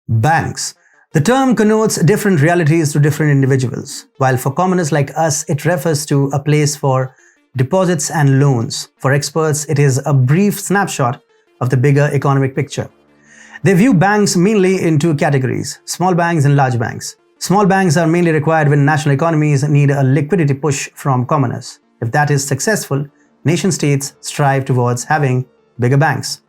Banks. The term connotes different realities to different individuals. While for commoners like us, it refers to a place for deposits and loans. For experts, it is a brief snapshot of the bigger economic picture. They view banks mainly in two categories: small banks and large banks. Small banks are mainly required when national economies need a liquidity push from commoners. If that is successful, nation-states strive towards having bigger banks.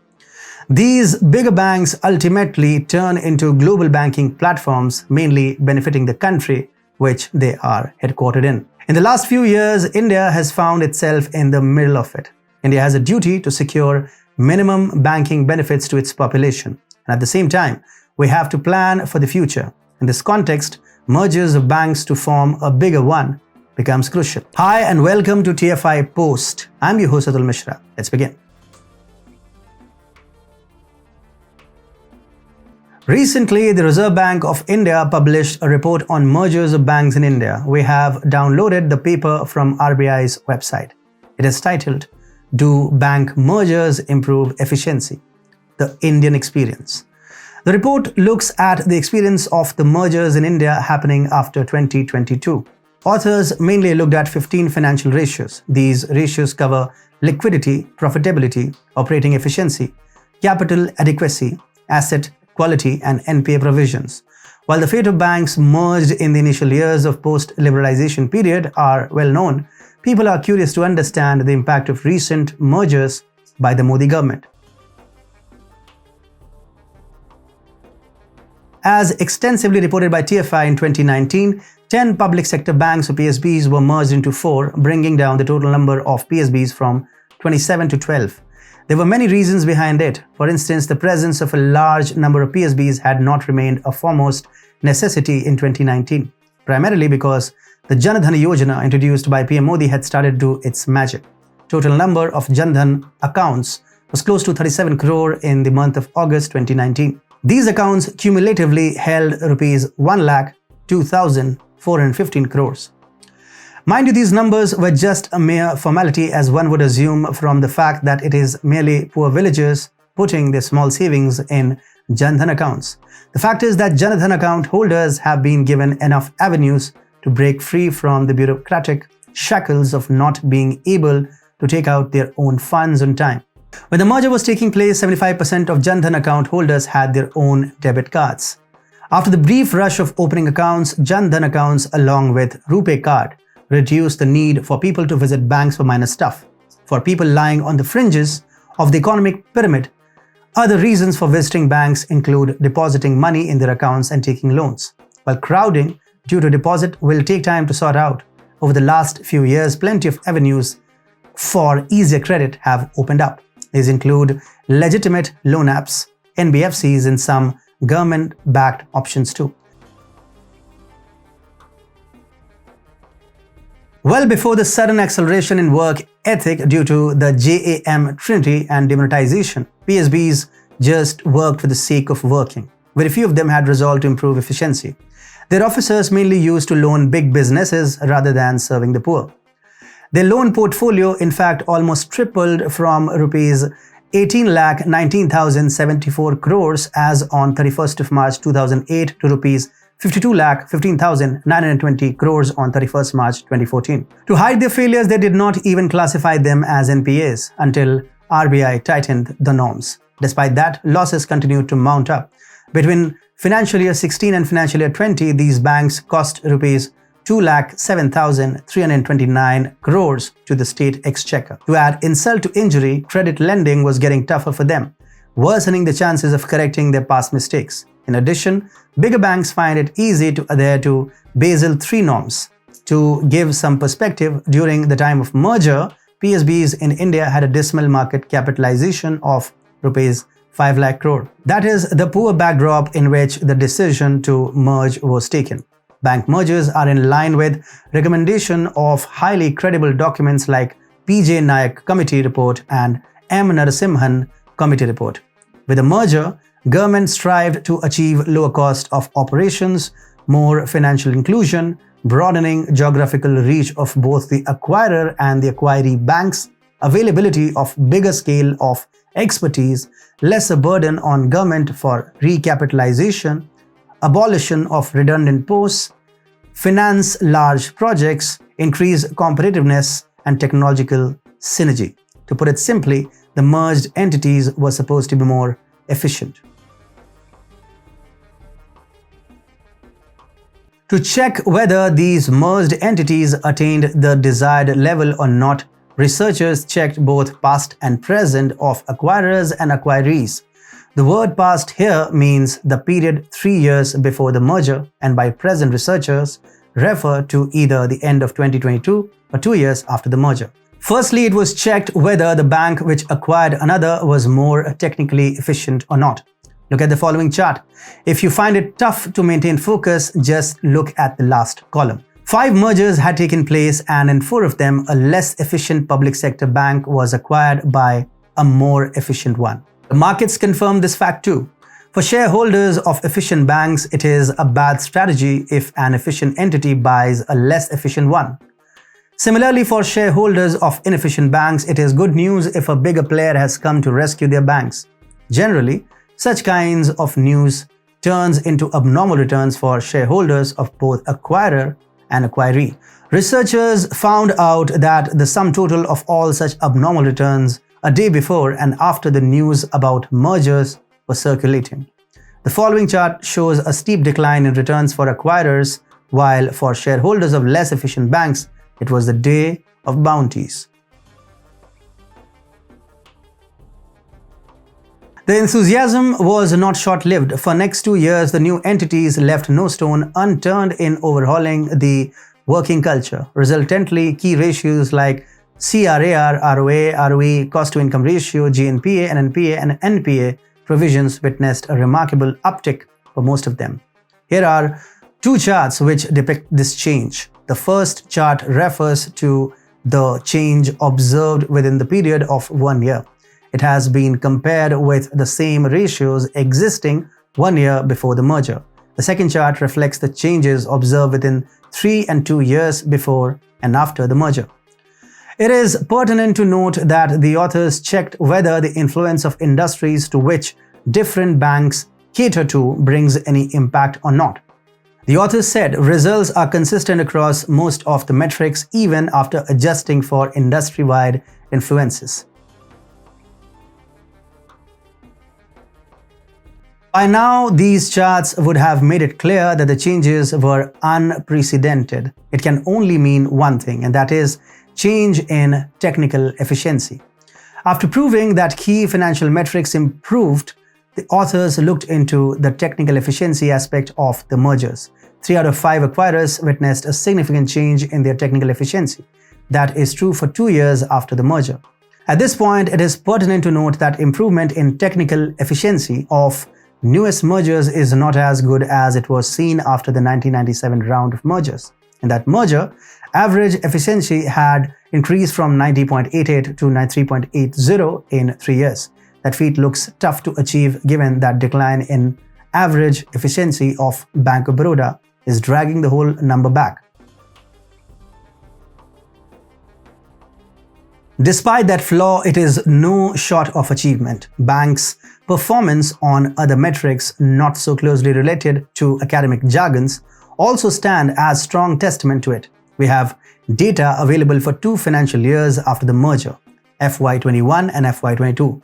These bigger banks ultimately turn into global banking platforms, mainly benefiting the country which they are headquartered in. In the last few years, India has found itself in the middle of it. India has a duty to secure minimum banking benefits to its population. And at the same time, we have to plan for the future. In this context, mergers of banks to form a bigger one becomes crucial. Hi and welcome to TFIPost. I'm your host Atul Mishra. Let's begin. Recently, the Reserve Bank of India published a report on mergers of banks in India. We have downloaded the paper from RBI's website. It is titled, "Do Bank Mergers Improve Efficiency? The Indian Experience." The report looks at the experience of the mergers in India happening after 2022. Authors mainly looked at 15 financial ratios. These ratios cover liquidity, profitability, operating efficiency, capital adequacy, asset quality, and NPA provisions. While the fate of banks merged in the initial years of post-liberalization period are well known, people are curious to understand the impact of recent mergers by the Modi government. As extensively reported by TFI in 2019, 10 public sector banks or PSBs were merged into 4, bringing down the total number of PSBs from 27 to 12. There were many reasons behind it. For instance, the presence of a large number of PSBs had not remained a foremost necessity in 2019, primarily because the Jan Dhan Yojana introduced by PM Modi had started to do its magic. Total number of Jan Dhan accounts was close to 37 crore in the month of August 2019. These accounts cumulatively held Rs 1,02,415 crores. Mind you, these numbers were just a mere formality, as one would assume from the fact that it is merely poor villagers putting their small savings in Jan Dhan accounts. The fact is that Jan Dhan account holders have been given enough avenues to break free from the bureaucratic shackles of not being able to take out their own funds on time. When the merger was taking place, 75% of Jan Dhan account holders had their own debit cards. After the brief rush of opening accounts, Jan Dhan accounts along with RuPay card reduced the need for people to visit banks for minor stuff. For people lying on the fringes of the economic pyramid, other reasons for visiting banks include depositing money in their accounts and taking loans. While crowding due to deposit will take time to sort out, over the last few years, plenty of avenues for easier credit have opened up. These include legitimate loan apps, NBFCs, and some government-backed options too. Well before the sudden acceleration in work ethic due to the JAM Trinity and demonetization, PSBs just worked for the sake of working. Very few of them had resolved to improve efficiency. Their officers mainly used to loan big businesses rather than serving the poor. Their loan portfolio, in fact, almost tripled from Rs 18,19,074 crores as on 31st of March 2008 to Rs 52,15,920 crores on 31st March 2014. To hide their failures, they did not even classify them as NPAs until RBI tightened the norms. Despite that, losses continued to mount up. Between financial year 16 and financial year 20, these banks cost Rs 2,07,329 crores to the state exchequer. To add insult to injury, credit lending was getting tougher for them, worsening the chances of correcting their past mistakes. In addition, bigger banks find it easy to adhere to Basel III norms. To give some perspective, during the time of merger, PSBs in India had a dismal market capitalization of Rs 5 lakh crore. That is the poor backdrop in which the decision to merge was taken. Bank mergers are in line with recommendation of highly credible documents like PJ Nayak Committee Report and M. Narasimhan Committee Report. With a merger, government strived to achieve lower cost of operations, more financial inclusion, broadening geographical reach of both the acquirer and the acquiree banks, availability of bigger scale of expertise, lesser burden on government for recapitalization, abolition of redundant posts, finance large projects, increase competitiveness, and technological synergy. To put it simply, the merged entities were supposed to be more efficient. To check whether these merged entities attained the desired level or not, researchers checked both past and present of acquirers and acquirees. The word past here means the period 3 years before the merger, and by present researchers refer to either the end of 2022 or 2 years after the merger. Firstly, it was checked whether the bank which acquired another was more technically efficient or not. Look at the following chart. If you find it tough to maintain focus, just look at the last column. 5 mergers had taken place, and in 4 of them, a less efficient public sector bank was acquired by a more efficient one. The markets confirm this fact too. For shareholders of efficient banks, it is a bad strategy if an efficient entity buys a less efficient one. Similarly, for shareholders of inefficient banks, it is good news if a bigger player has come to rescue their banks. Generally, such kinds of news turns into abnormal returns for shareholders of both acquirer and acquiree. Researchers found out that the sum total of all such abnormal returns a day before and after the news about mergers was circulating. The following chart shows a steep decline in returns for acquirers, while for shareholders of less efficient banks, it was the day of bounties. The enthusiasm was not short-lived. For next 2 years, the new entities left no stone unturned in overhauling the working culture. Resultantly, key ratios like CRAR, ROA, ROE, cost-to-income ratio, GNPA, NNPA, and NPA provisions witnessed a remarkable uptick for most of them. Here are 2 charts which depict this change. The first chart refers to the change observed within the period of 1 year. It has been compared with the same ratios existing 1 year before the merger. The second chart reflects the changes observed within 3 and 2 years before and after the merger. It is pertinent to note that the authors checked whether the influence of industries to which different banks cater to brings any impact or not. The authors said results are consistent across most of the metrics even after adjusting for industry-wide influences. By now, these charts would have made it clear that the changes were unprecedented. It can only mean one thing, and that is change in technical efficiency. After proving that key financial metrics improved, the authors looked into the technical efficiency aspect of the mergers. 3 out of 5 acquirers witnessed a significant change in their technical efficiency. That is true for 2 years after the merger. At this point, it is pertinent to note that improvement in technical efficiency of newest mergers is not as good as it was seen after the 1997 round of mergers. In that merger, average efficiency had increased from 90.88 to 93.80 in 3 years. That feat looks tough to achieve given that decline in average efficiency of Bank of Baroda is dragging the whole number back. Despite that flaw, it is no short of achievement. Banks' performance on other metrics not so closely related to academic jargons also stand as strong testament to it. We have data available for 2 financial years after the merger, FY21 and FY22.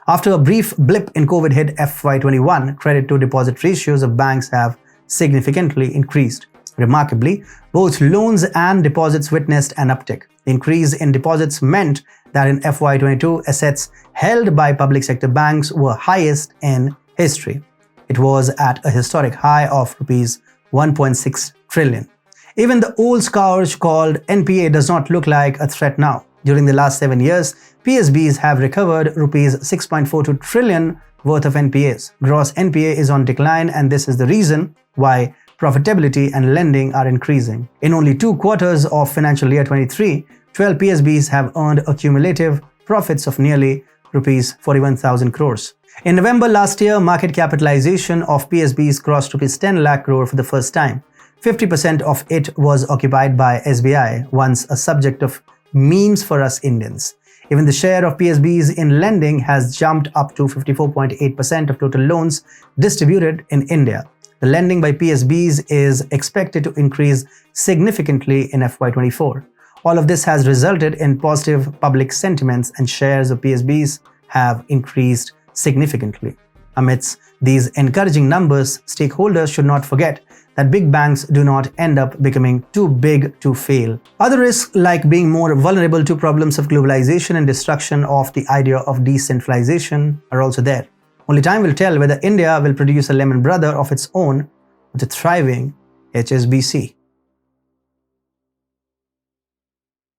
After a brief blip in COVID hit FY21, credit-to-deposit ratios of banks have significantly increased. Remarkably, both loans and deposits witnessed an uptick. The increase in deposits meant that in FY22, assets held by public sector banks were highest in history. It was at a historic high of Rs 1.6 trillion. Even the old scourge called NPA does not look like a threat now. During the last 7 years, PSBs have recovered Rs 6.42 trillion worth of NPAs. Gross NPA is on decline, and this is the reason why profitability and lending are increasing. In only 2 quarters of financial year 23, 12 PSBs have earned a cumulative profits of nearly Rs 41,000 crores. In November last year, market capitalization of PSBs crossed Rs 10 lakh crore for the first time. 50% of it was occupied by SBI, once a subject of memes for us Indians. Even the share of PSBs in lending has jumped up to 54.8% of total loans distributed in India. The lending by PSBs is expected to increase significantly in FY24. All of this has resulted in positive public sentiments, and shares of PSBs have increased significantly. Amidst these encouraging numbers, stakeholders should not forget that big banks do not end up becoming too big to fail. Other risks, like being more vulnerable to problems of globalization and destruction of the idea of decentralization, are also there. Only time will tell whether India will produce a Lehman Brother of its own with a thriving HSBC.